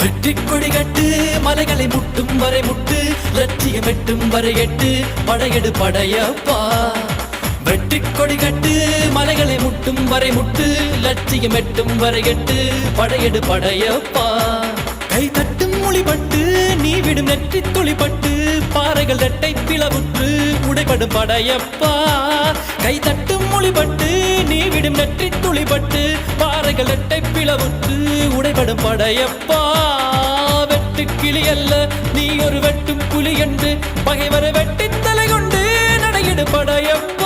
வெற்றி கொடி கட்டு மலைகளை முட்டும் வரை முட்டு லட்சியம் எட்டும் வரை எட்டு படையெடு படையப்பா வெற்றி கொடி கட்டு மலைகளை முட்டும் வரை முட்டு லட்சியம் எட்டும் வரை எட்டு படையெடு படையப்பா கை தட்டும் மொழிபட்டு நீ விடும் நெற்றி துளிபட்டு பாறைகள் ரெட்டை பிளவுற்று உடைபடும் படையப்பா கை தட்டும் மொழிபட்டு நீ விடும் நெற்றி துளிபட்டு பாறைகள் ரெட்டை பிளவுற்று உடைபடும் படையப்பா வெட்டு கிளி அல்ல நீ ஒரு வெட்டும் புலி என்று பகைவரை வெட்டி தலை கொண்டு நடையிடு படையப்பா